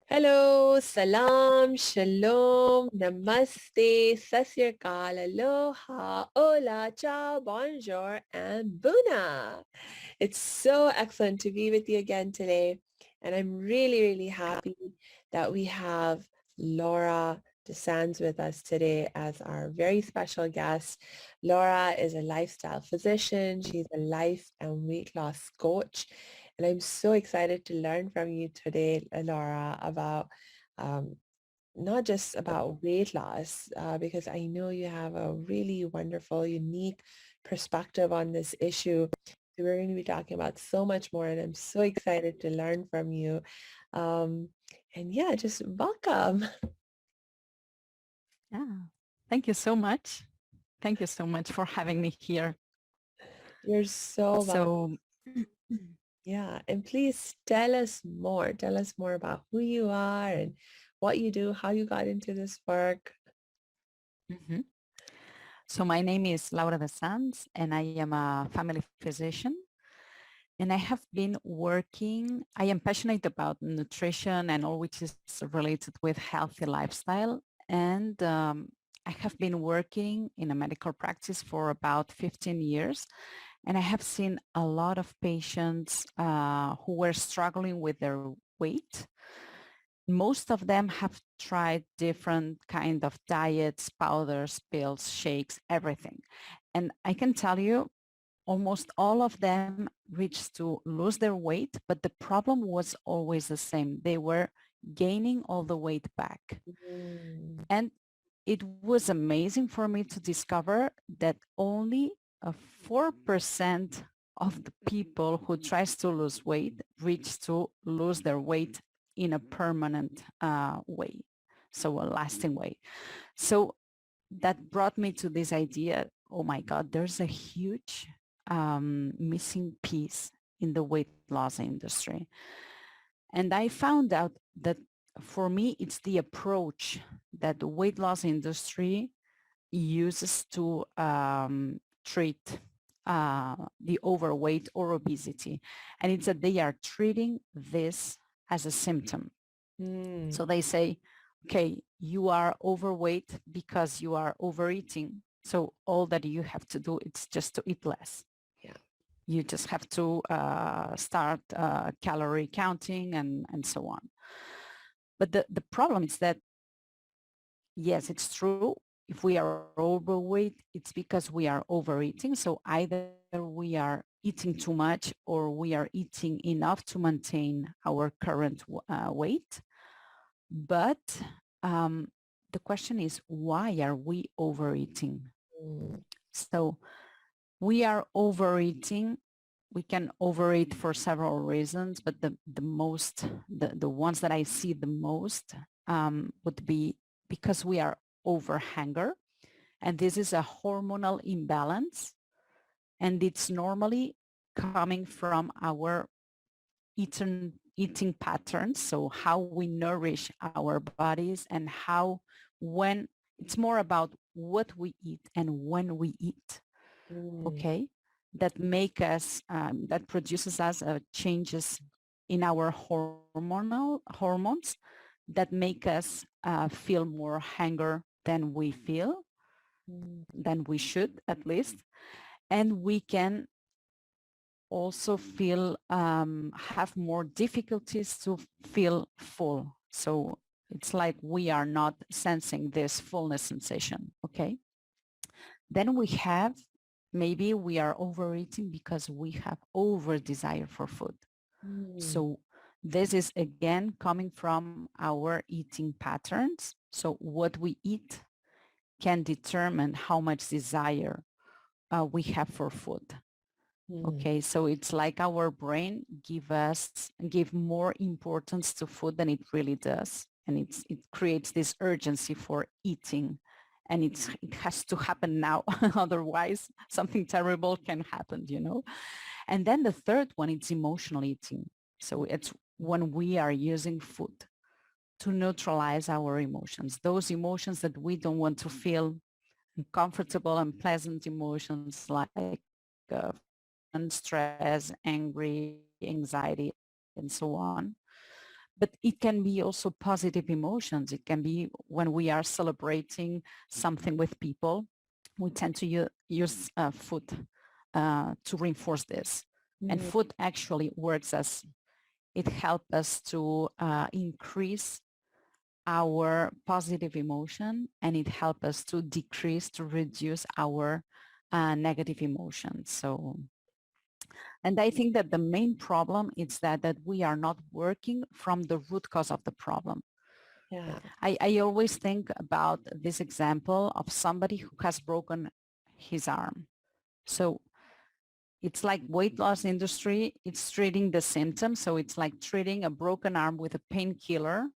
Hello, salam, shalom, namaste, sasyakal, aloha, hola, ciao, bonjour, and buna. It's so excellent to be with you again today. And I'm really, really happy that we have Laura Desans with us today as our very special guest. Laura is a lifestyle physician. She's a life and weight loss coach. And I'm so excited to learn from you today, Laura, about um, not just about weight loss, because I know you have a really wonderful, unique perspective on this issue. So we're going to be talking about so much more, and I'm so excited to learn from you. Um, and yeah, just welcome. Yeah, thank you so much. Thank you so much for having me here. You're so welcome. So, Yeah, and please tell us more. Tell us more about who you are and what you do, how you got into this work. Mhm. So my name is Laura Desans, and I am a family physician. And I have been working, I am passionate about nutrition and all which is related with healthy lifestyle. And I have been working in a medical practice for about 15 years. And I have seen a lot of patients who were struggling with their weight. Most of them have tried different kind of diets, powders, pills, shakes, everything. And I can tell you, almost all of them reached to lose their weight, but the problem was always the same. They were gaining all the weight back. Mm, And it was amazing for me to discover that only 4% of the people who tries to lose weight reach to lose their weight in a permanent way, so a lasting way. So that brought me to this idea, oh my God, there's a huge missing piece in the weight loss industry. And I found out that for me, it's the approach that the weight loss industry uses to treat the overweight or obesity. And it's that they are treating this as a symptom. mm, So they say, okay, you are overweight because you are overeating. So all that you have to do is just to eat less. yeah. You just have to start calorie counting and so on. But the problem is that, yes, it's true. If we are overweight, it's because we are overeating. So either we are eating too much or we are eating enough to maintain our current weight. But um, the question is, why are we overeating? Mm, So we are overeating. We can overeat for several reasons, but the ones that I see the most would be because we are over hunger. And this is a hormonal imbalance. And it's normally coming from our eating patterns. So how we nourish our bodies and how when it's more about what we eat and when we eat. mm, Okay, that make us that produces us changes in our hormones that make us feel more hunger than we feel, mm, than we should at least, and we can also feel have more difficulties to feel full. So it's like we are not sensing this fullness sensation. Okay. Then we have, maybe we are overeating because we have over desire for food. mm, So this is again coming from our eating patterns. So what we eat can determine how much desire we have for food. mm, Okay, so it's like our brain give more importance to food than it really does, and it creates this urgency for eating, and it has to happen now, otherwise something terrible can happen, you know. And then the third one is emotional eating. So it's when we are using food to neutralize our emotions, those emotions that we don't want to feel, comfortable and pleasant emotions like fun, stress, angry, anxiety, and so on. but it can be also positive emotions. It can be when we are celebrating something with people, we tend to use food to reinforce this. And Mm, food actually works as it helps us to increase our positive emotion, and it helps us to decrease, to reduce our negative emotions. So, and I think that the main problem is that we are not working from the root cause of the problem. yeah. I always think about this example of somebody who has broken his arm. So it's like weight loss industry, it's treating the symptoms. So it's like treating a broken arm with a painkiller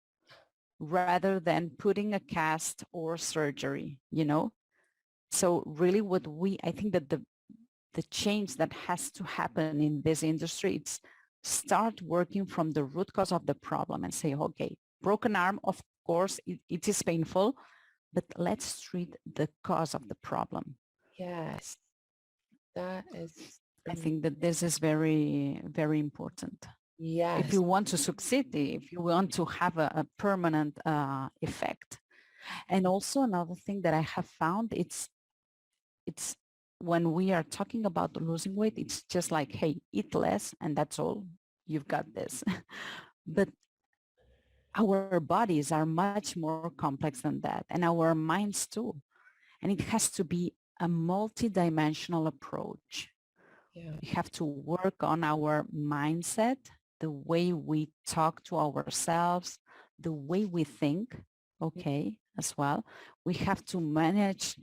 rather than putting a cast or surgery, you know? So really I think that the change that has to happen in this industry, it's start working from the root cause of the problem and say, okay, broken arm, of course, it is painful, but let's treat the cause of the problem. Yes. That is, I um, think that this is very, very important. If yes. you want to succeed, if you want to have a permanent effect. And also another thing that I have found, it's when we are talking about losing weight, it's just like, hey, eat less and that's all. You've got this. But our bodies are much more complex than that, and our minds too. And it has to be a multi-dimensional approach. Yeah. We have to work on our mindset, the way we talk to ourselves, the way we think, okay, as well. We have to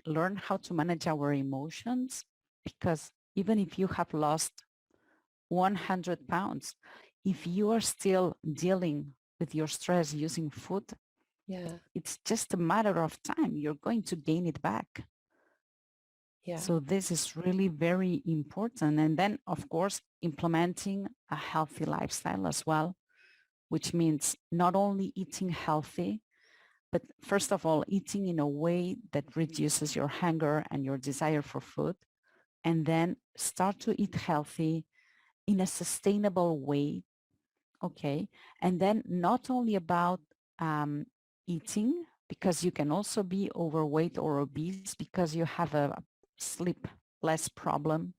learn how to manage our emotions, because even if you have lost 100 pounds, if you are still dealing with your stress using food, Yeah. it's just a matter of time. You're going to gain it back. Yeah. So this is really very important. And then, of course, implementing a healthy lifestyle as well, which means not only eating healthy, but first of all, eating in a way that reduces your hunger and your desire for food. And then start to eat healthy in a sustainable way. Okay. And then not only about eating, because you can also be overweight or obese because you have a sleep less problem,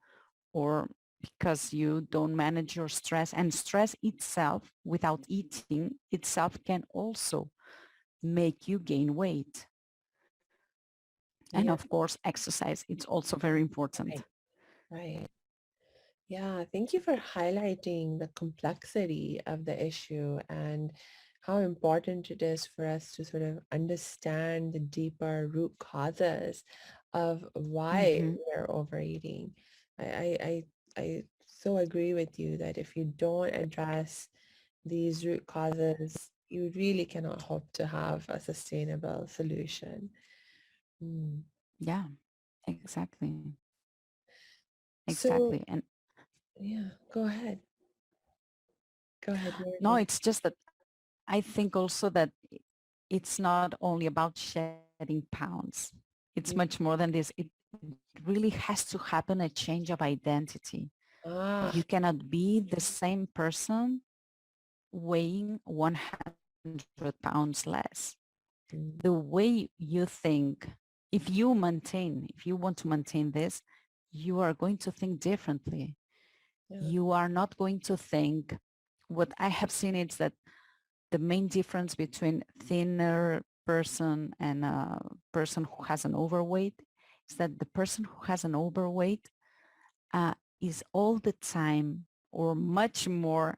or because you don't manage your stress. And stress itself, without eating itself, can also make you gain weight. And Yeah. of course, exercise, it's also very important. Right. Right. Yeah, thank you for highlighting the complexity of the issue and how important it is for us to sort of understand the deeper root causes of why Mm-hmm. we're overeating. I so agree with you that if you don't address these root causes, you really cannot hope to have a sustainable solution. Mm. Yeah, exactly. Exactly. So, And yeah, go ahead. Go ahead. You were no, saying. it's just that I think also that it's not only about shedding pounds. It's much more than this. It really has to happen a change of identity. You Ah, cannot be the same person weighing 100 pounds less. The mm, way you think, if you want to maintain this, you are going to think differently. yeah. You are not going to think, what I have seen is that the main difference between thinner person and a person who has an overweight is that the person who has an overweight uh, is all the time, or much more,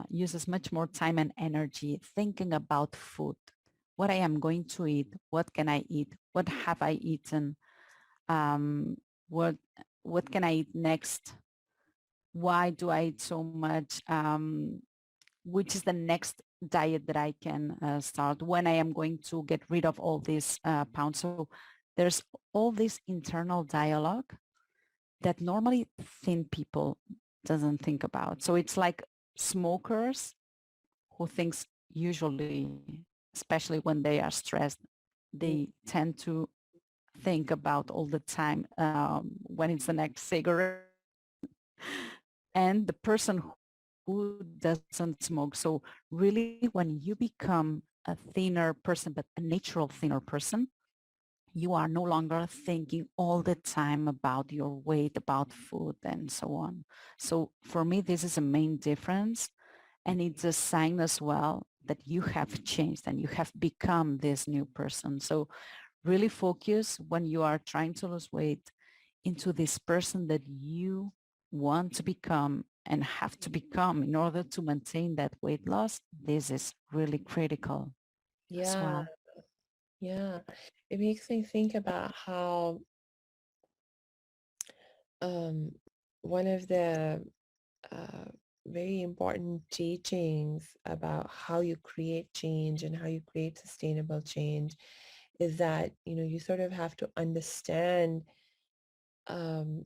uses much more time and energy thinking about food. What I am going to eat, what can I eat, what have I eaten, um, what what can I eat next, why do I eat so much, which is the next diet that I can start, when I am going to get rid of all these pounds. So there's all this internal dialogue that normally thin people doesn't think about. So it's like smokers who thinks usually, especially when they are stressed, Mm, they tend to think about all the time when it's the next cigarette. And the person who who doesn't smoke? So really when you become a thinner person, but a natural thinner person, you are no longer thinking all the time about your weight, about food, and so on. So for me, this is a main difference. And it's a sign as well that you have changed and you have become this new person. So really focus when you are trying to lose weight into this person that you want to become and have to become in order to maintain that weight loss. This is really critical as Yeah, well. yeah. It makes me think about how um, one of the uh, very important teachings about how you create change and how you create sustainable change is that, you sort of have to understand. um,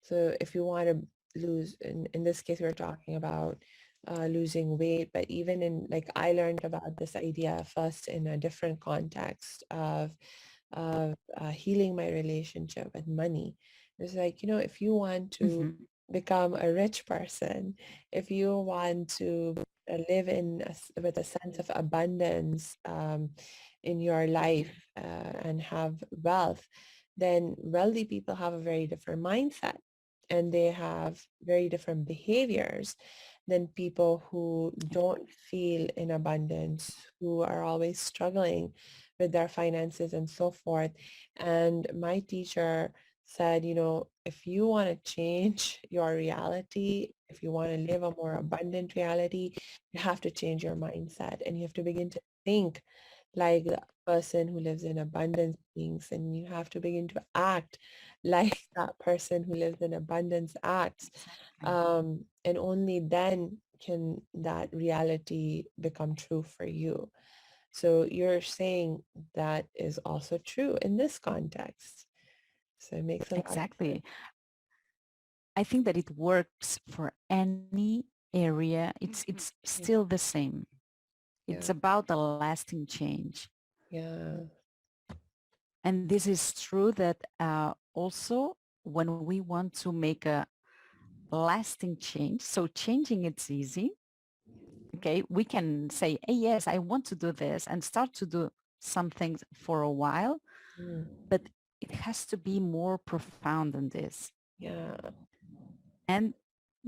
So if you want to lose, in this case, we're talking about losing weight, but even in, like, I learned about this idea first in a different context of healing my relationship with money. It's like, if you want to Mm-hmm. become a rich person, if you want to live with a sense of abundance in your life and have wealth, then wealthy people have a very different mindset and they have very different behaviors than people who don't feel in abundance, who are always struggling with their finances and so forth. And my teacher said, if you want to change your reality, if you want to live a more abundant reality, you have to change your mindset and you have to begin to think like the person who lives in abundance thinks, and you have to begin to act like that person who lives in abundance acts. Exactly. And only then can that reality become true for you. So you're saying that is also true in this context. So it makes a lot of sense. Exactly. I think that it works for any area. It's Yeah, still the same. It's yeah, about a lasting change. yeah. And this is true that also when we want to make a lasting change, so changing it's easy. Okay, we can say, hey, yes, I want to do this and start to do some things for a while, Mm, but it has to be more profound than this. yeah. And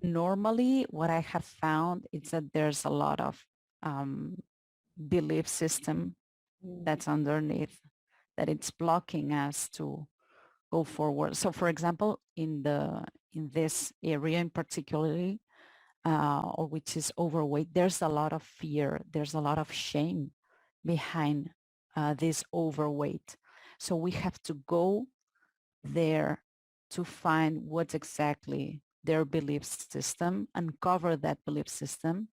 normally what I have found is that there's a lot of um, belief system Mm, that's underneath that it's blocking us to go forward. So for example, in this area in particularly, or which is overweight, there's a lot of fear, there's a lot of shame behind this overweight. So we have to go there to find what's exactly their belief system, uncover that belief system,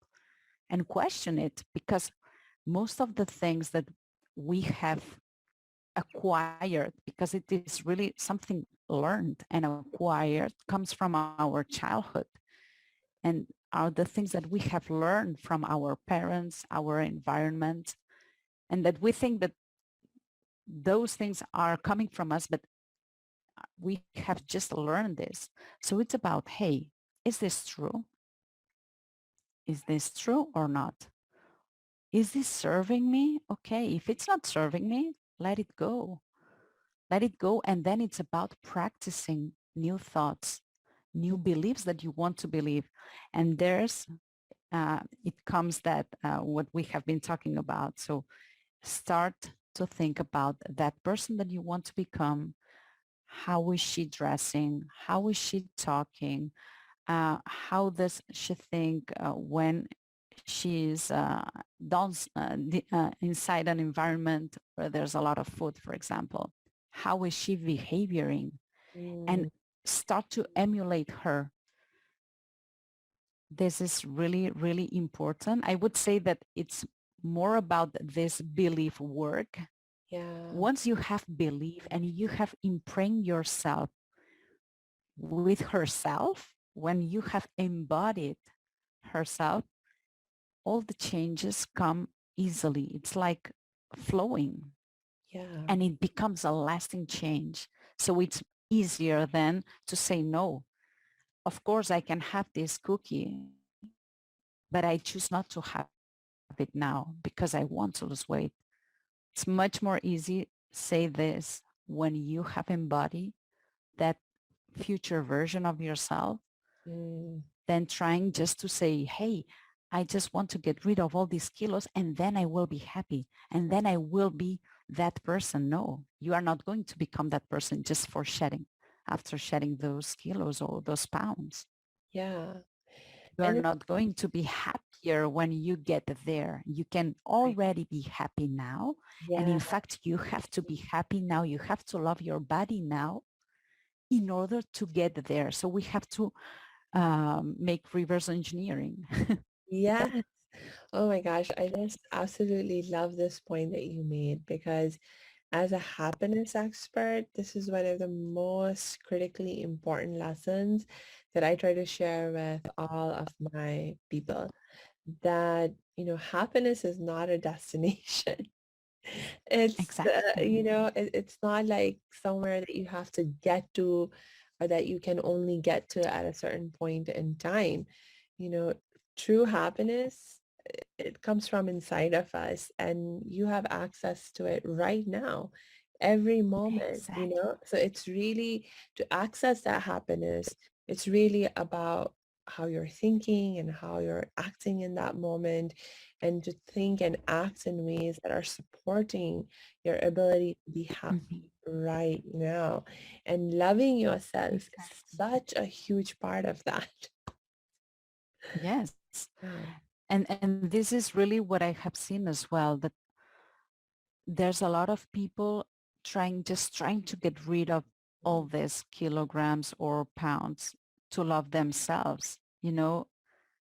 and question it, because most of the things that we have acquired, because it is really something learned and acquired, comes from our childhood and are the things that we have learned from our parents, our environment, and that we think that those things are coming from us, but we have just learned this. So it's about, hey, is this true? Is this true or not? Is this serving me? Okay, if it's not serving me, let it go. Let it go. And then it's about practicing new thoughts, new beliefs that you want to believe. And it comes that what we have been talking about. So start to think about that person that you want to become. How is she dressing? How is she talking? How does she think when she's inside an environment where there's a lot of food, for example? How is she behaving? And mm, start to emulate her. This is really, really important. I would say that it's more about this belief work. yeah, Once you have belief and you have impregnated yourself with herself, when you have embodied herself, all the changes come easily. It's like flowing yeah, and it becomes a lasting change. So it's easier then to say no. Of course, I can have this cookie, but I choose not to have it now because I want to lose weight. It's much more easy say this when you have embodied that future version of yourself Mm, than trying just to say, hey, I just want to get rid of all these kilos and then I will be happy and then I will be that person. No, you are not going to become that person just for shedding after shedding those kilos or those pounds. yeah. You are And it's not going to be happier when you get there. You can like, already be happy now. And yeah, in fact, you have to be happy now. You have to love your body now in order to get there. So we have to make reverse engineering. yes. Oh my gosh, I just absolutely love this point that you made because as a happiness expert, this is one of the most critically important lessons that I try to share with all of my people that, happiness is not a destination. It's, Exactly. it's not like somewhere that you have to get to or that you can only get to at a certain point in time. You know, true happiness, it comes from inside of us and you have access to it right now, every moment, Exactly. So it's really to access that happiness. It's really about how you're thinking and how you're acting in that moment and to think and act in ways that are supporting your ability to be Mhm. happy right now. And loving yourself is Exactly. such a huge part of that. Yes. Yeah. And this is really what I have seen as well, that there's a lot of people trying to get rid of all these kilograms or pounds to love themselves.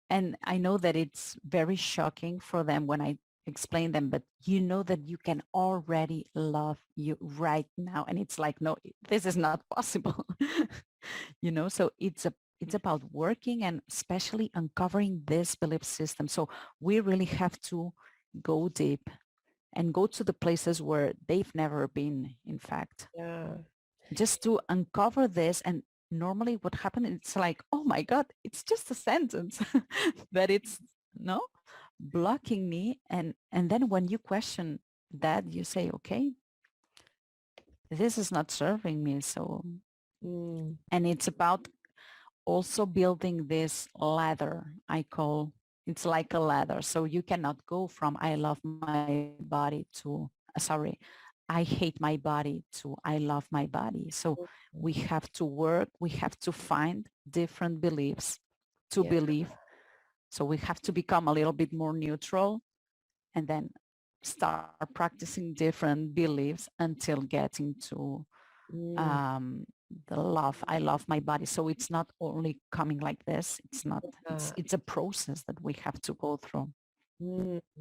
And I know that it's very shocking for them when I explain them, but you know that you can already love you right now. And it's like, no, this is not possible. So it's about working and especially uncovering this belief system. So we really have to go deep and go to the places where they've never been, in fact, Yeah. just to uncover this. And normally what happens, it's like, oh my God, it's just a sentence that it's no blocking me. And then when you question that, you say, okay, this is not serving me. So, Mm, and it's about also building this ladder. I call it's like a ladder. So you cannot go from I love my body to I hate my body to I love my body. So we mm, have to work, we have to find different beliefs to yeah. believe. So we have to become a little bit more neutral and then start practicing different beliefs until getting to Mm, um, the love. I love my body. So it's not only coming like this. It's not. It's yeah. it's a process that we have to go through.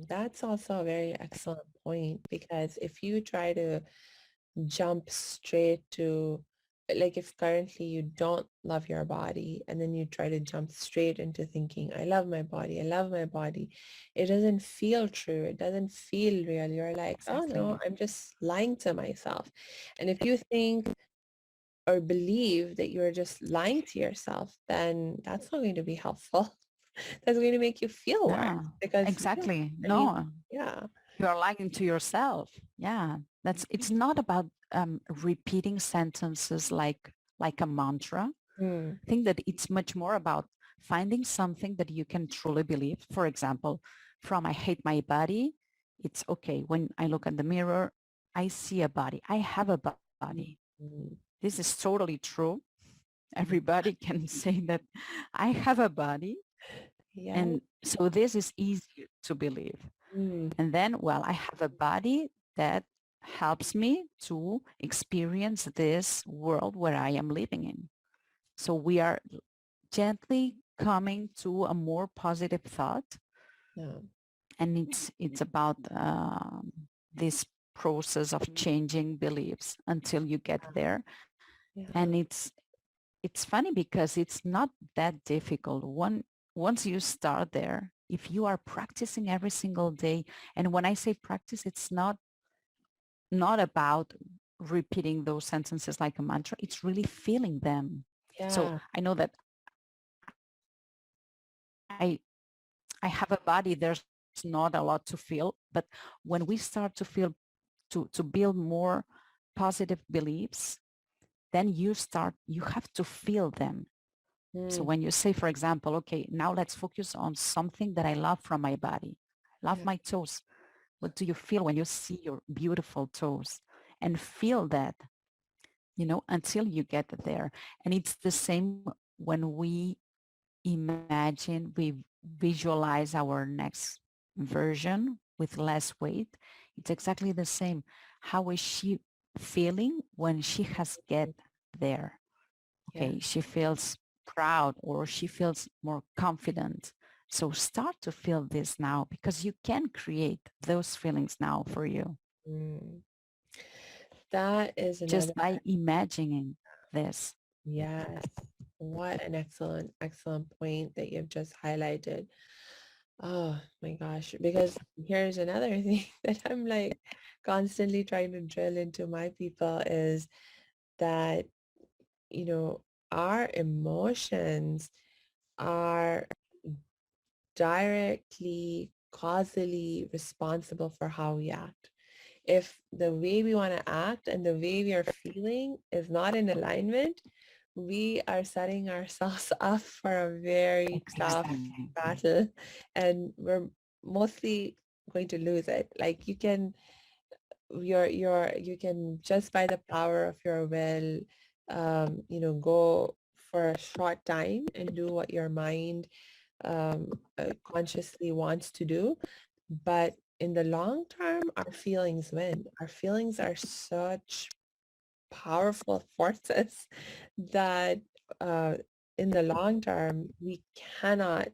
That's also a very excellent point because if you try to jump straight to, like if currently you don't love your body and then you try to jump straight into thinking, I love my body, I love my body, it doesn't feel true. It doesn't feel real. You're like, oh no, Exactly. I'm just lying to myself. And if you think or believe that you're just lying to yourself, then that's not going to be helpful. That's going to make you feel worse Yeah, because yeah, exactly. I mean, No, yeah. you're lying to yourself. Yeah, it's not about repeating sentences like a mantra. Mm, I think that it's much more about finding something that you can truly believe. For example, from I hate my body, it's okay. When I look at the mirror, I see a body. I have a body. mm, mm, This is totally true. Everybody can say that I have a body. yeah. And so this is easy to believe. Mm, And then, well, I have a body that helps me to experience this world where I am living in. So we are gently coming to a more positive thought. yeah. And it's about this process of changing beliefs until you get there. And Yeah. it's funny because it's not that difficult. Once you start there, if you are practicing every single day, and when I say practice, it's not about repeating those sentences like a mantra. It's really feeling them. So Yeah. I know that I try to I have a body, there's not a lot to feel. But when we start to feel, to build more positive beliefs, then you have to feel them. So Mm, when you say, for example, okay, now let's focus on something that I love from my body. I love yeah. my toes. What do you feel when you see your beautiful toes? And feel that, until you get there. And it's the same when we imagine, we visualize our next version with less weight. It's exactly the same. How is she feeling when she has get there? Yeah. Okay, she feels proud or she feels more confident. So start to feel this now because you can create those feelings now for you Mm. That is another, just by imagining this. yes. What an excellent, excellent point that you've just highlighted. Oh my gosh. Because here's another thing that I'm like constantly trying to drill into my people is that, you know, our emotions are directly, causally responsible for how we act. If the way we want to act and the way we are feeling is not in alignment, we are setting ourselves up for a very tough Exactly. battle and we're mostly going to lose it. Like you can just by the power of your will, go for a short time and do what your mind consciously wants to do. But in the long term, our feelings win. Our feelings are such powerful forces that uh, in the long term, cannot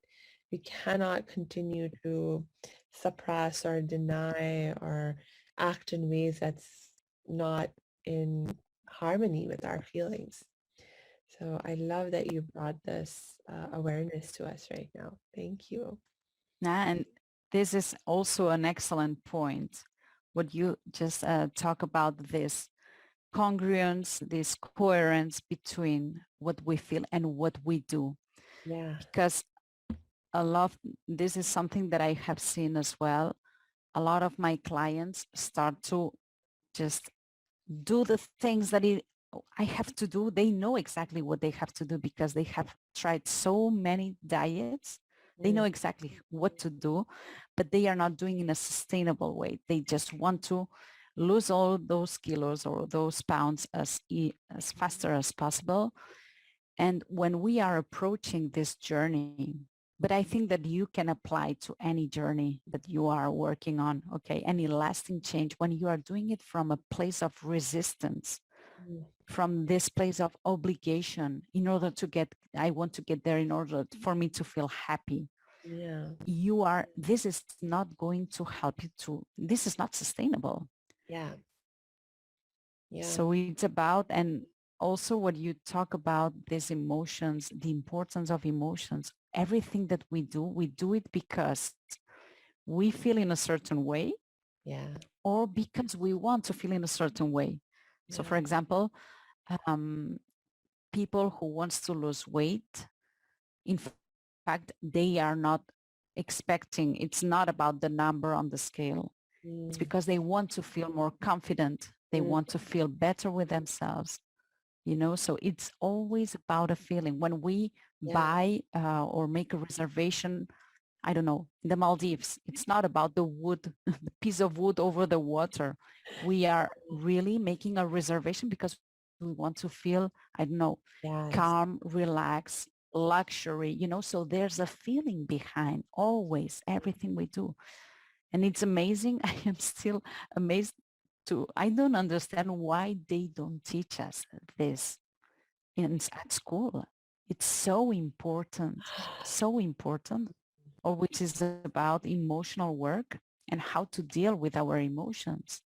we cannot continue to suppress or deny or act in ways that's not in harmony with our feelings. So I love that you brought this awareness to us right now. Thank you. And this is also an excellent point. What you just talk about this congruence, this coherence between what we feel and what we do. Yeah. Because a lot, this is something that I have seen as well. A lot of my clients start to just do the things that I have to do. They know exactly what they have to do because they have tried so many diets. They know Mm, exactly what to do, but they are not doing in a sustainable way. They just want to lose all those kilos or those pounds as faster as possible. And when we are approaching this journey, but I think that you can apply to any journey that you are working on, okay, any lasting change when you are doing it from a place of resistance, mm, from this place of obligation in order to get, I want to get there in order for me to feel happy. yeah. This is not going to help you this is not sustainable. Yeah. Yeah. So it's about, and also what you talk about, these emotions, the importance of emotions, everything that we do it because we feel in a certain way Yeah. or because we want to feel in a certain way. So Yeah. for example, um, people who wants to lose weight, in fact, they are not expecting, it's not about the number on the scale. It's because Mm, they want to feel more confident. They mm, want to feel better with themselves. So it's always about a feeling. When we yeah. buy or make a reservation, I don't know, in the Maldives, it's not about the wood, the piece of wood over the water. We are really making a reservation because we want to feel, I don't know, Yes. calm, relaxed, luxury, so there's a feeling behind always everything we do. And it's amazing. I am still amazed I don't understand why they don't teach us this at school. It's so important, or which is about emotional work and how to deal with our emotions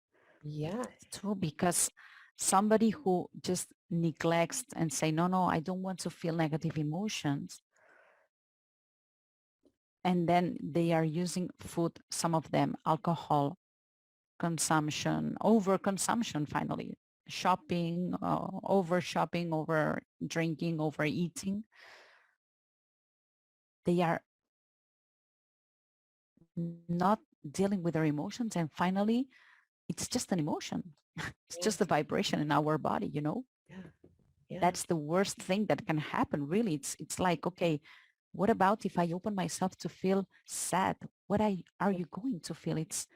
Yes. too, because somebody who just neglects and say, no, no, I don't want to feel negative emotions. And then they are using food, some of them alcohol consumption, overconsumption finally, shopping, over shopping, over drinking, overeating. They are not dealing with their emotions. And finally, it's just an emotion. It's Yeah. just a vibration in our body, Yeah. Yeah. That's the worst thing that can happen, really. It's like, okay, what about if I open myself to feel sad? Are you going to feel? It's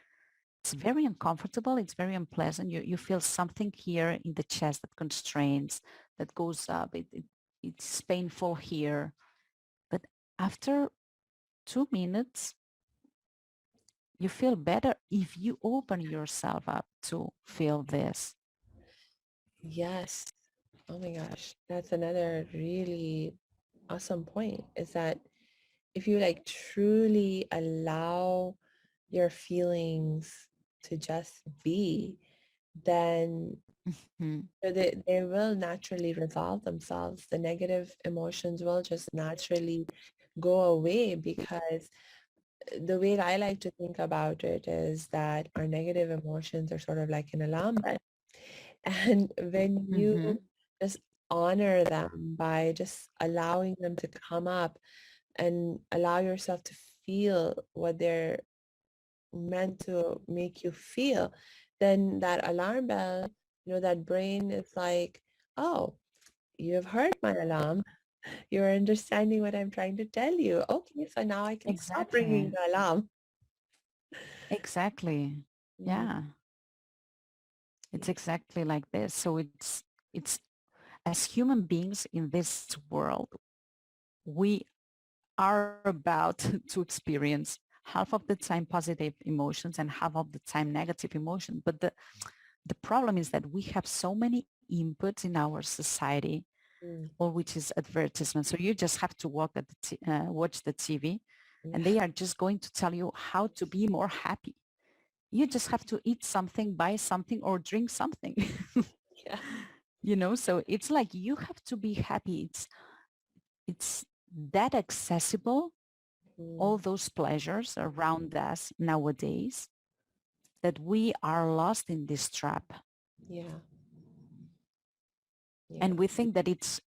very uncomfortable. It's very unpleasant. You feel something here in the chest that constrains, that goes up. It's painful here. But after 2 minutes, you feel better if you open yourself up to feel this. Yes. Oh my gosh. That's another really awesome point is that if you like truly allow your feelings to just be, then Mhm. they will naturally resolve themselves. The negative emotions will just naturally go away because the way I like to think about it is that our negative emotions are sort of like an alarm bell. And when you Mhm. just honor them by just allowing them to come up and allow yourself to feel what they're meant to make you feel, then that alarm bell, that brain is like, oh, you've heard my alarm. You're understanding what I'm trying to tell you. Okay, so now I can stop ringing Exactly. the alarm. Exactly. Mm, Yeah, it's yes. exactly like this. So it's as human beings in this world, we are about to experience half of the time positive emotions and half of the time negative emotion. But the problem is that we have so many inputs in our society, Mm, all which is advertisement. So you just have to watch the TV, and yeah. they are just going to tell you how to be more happy. You just have to eat something, buy something, or drink something. Yeah. So it's like you have to be happy. It's that accessible, all Mm, those pleasures around us nowadays, that we are lost in this trap. yeah. Yeah. And we think that it's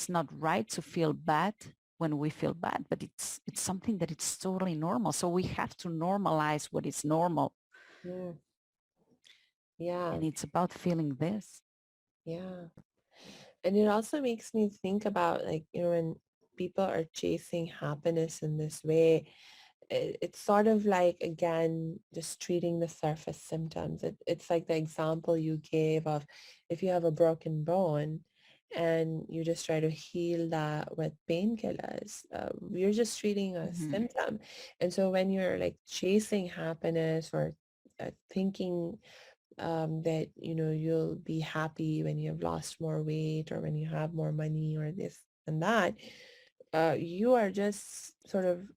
not right to feel bad when we feel bad, but it's something that it's totally normal. So we have to normalize what is normal. Mm, yeah. And it's about feeling this. Yeah. And it also makes me think about like, when people are chasing happiness in this way, it's sort of like, again, just treating the surface symptoms. It's like the example you gave of if you have a broken bone and you just try to heal that with painkillers, you're just treating a Mm-hmm. symptom. And so when you're like chasing happiness or thinking that you'll be happy when you've lost more weight or when you have more money or this and that, you are just sort of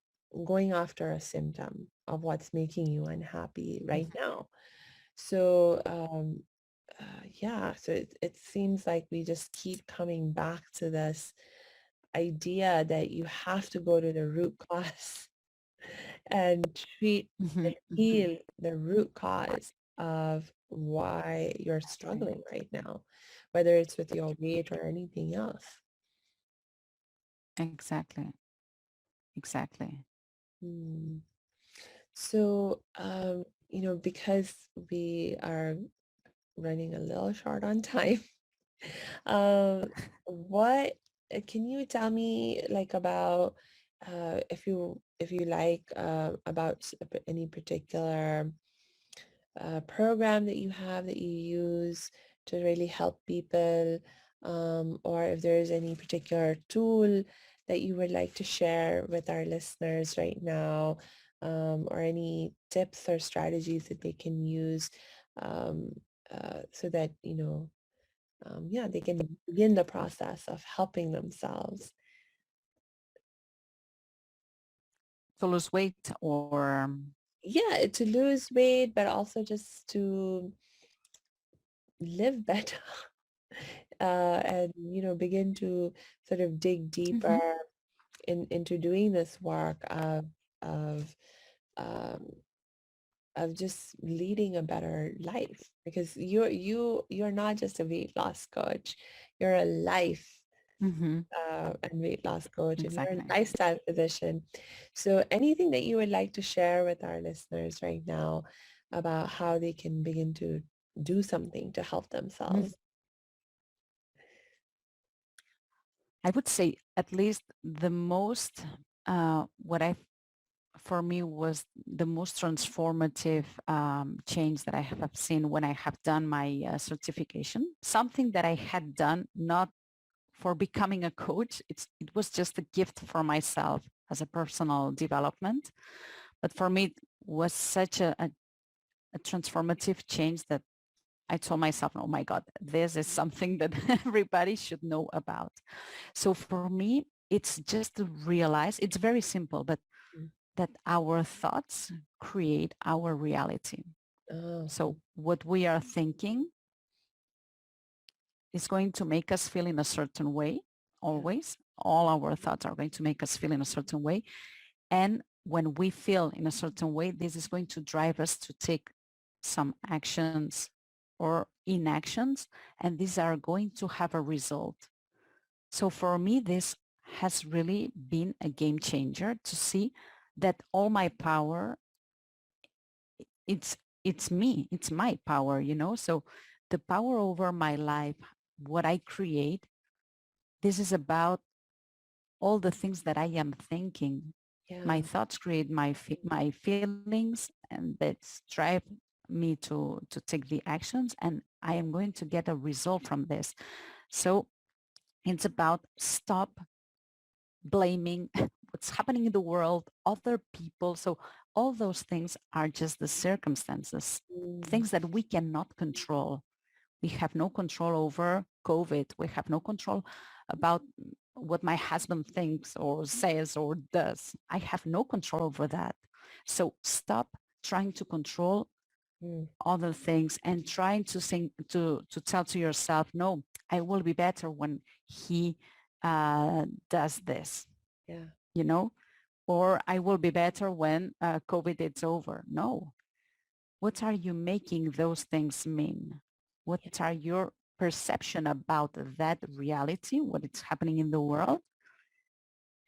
going after a symptom of what's making you unhappy right now. So yeah, so it seems like we just keep coming back to this idea that you have to go to the root cause and treat Mm-hmm. and Mm-hmm. heal the root cause of why you're Exactly. struggling right now, whether it's with your weight or anything else. Exactly. Exactly. Hmm. So, because we are running a little short on time, um, what can you tell me like about if you like about any particular program that you have that you use to really help people, or if there's any particular tool that you would like to share with our listeners right now, or any tips or strategies that they can use, um, so that, yeah, they can begin the process of helping themselves. To lose weight or Yeah, to lose weight, but also just to live better. And begin to sort of dig deeper Mhm. into doing this work of um, of just leading a better life, because you're not just a weight loss coach, you're a life. Mm-hmm. and weight loss coach, and you're a Exactly. lifestyle physician. So anything that you would like to share with our listeners right now about how they can begin to do something to help Mhm. themselves? I would say at least the most, what I for me was the most transformative change that I have seen when I have done my certification. Something that I had done not for becoming a coach. It was just a gift for myself as a personal development. But for me, it was such a transformative change that I told myself, oh my God, this is something that everybody should know about. So for me, it's just to realize it's very simple, but Mm. that our thoughts create our reality. Oh, So what we are thinking is going to make us feel in a certain way, yeah, always. All our thoughts are going to make us feel in a certain way. And when we feel in a certain way, this is going to drive us to take some actions or inactions, and these are going to have a result. So for me, this has really been a game changer to see that all my power, it's it's me, it's my power, you know? So the power over my life, what I create, this is about all the things that I am thinking. My yeah, thoughts create my feelings, and that's drive me to take the actions, and I am going to get a result from this. So it's about stop blaming what's happening in the world, other people. So all those things are just the circumstances, mm, things that we cannot control. We have no control over COVID. We have no control about what my husband thinks or says or does. I have no control over that. So stop trying to control mm, other things and trying to think to tell to yourself, no, I will be better when he does this, yeah, you know, or I will be better when COVID is over. No, what are you making those things mean? What yeah, are your perception about that reality, what is happening in the world,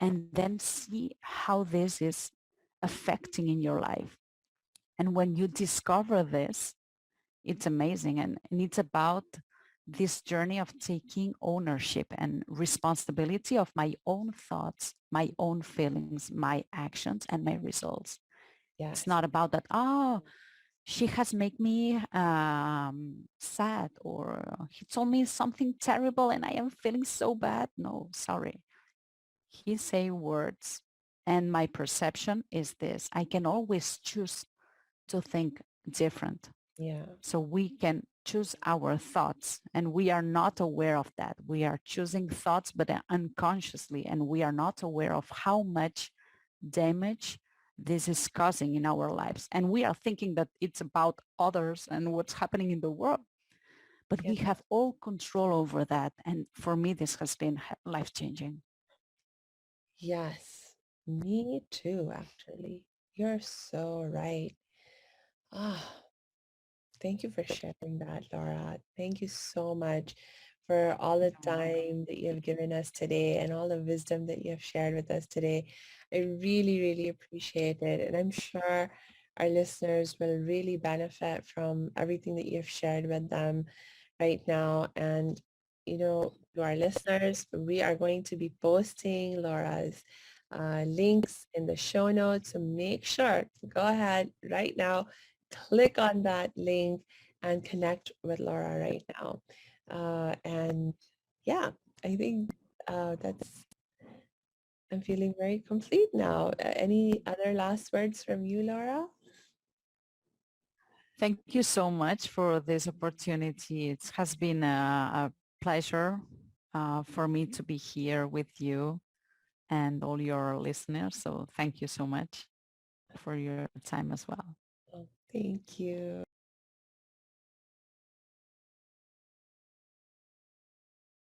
and then see how this is affecting in your life. And when you discover this, it's amazing. And it's about this journey of taking ownership and responsibility of my own thoughts, my own feelings, my actions, and my results. It's yes, not about that, oh, she has made me sad, or he told me something terrible and I am feeling so bad. No, sorry. He say words and my perception is this. I can always choose to think different. yeah, So we can choose our thoughts, and we are not aware of that. We are choosing thoughts, but unconsciously, and we are not aware of how much damage this is causing in our lives. And we are thinking that it's about others and what's happening in the world, but yeah, we have all control over that. And for me, this has been life-changing. yes. Me too, actually. You're so right. Ah, thank you for sharing that, Laura. Thank you so much for all the You're welcome. time that you have given us today and all the wisdom that you have shared with us today. I really, really appreciate it. And I'm sure our listeners will really benefit from everything that you've shared with them right now. And, to our listeners, we are going to be posting Laura's links in the show notes. So make sure to go ahead right now, click on that link and connect with Laura right now. And yeah, I think I'm feeling very complete now. Any other last words from you, Laura? Thank you so much for this opportunity. It has been a pleasure for me to be here with you and all your listeners. So thank you so much for your time as well. Oh, thank you.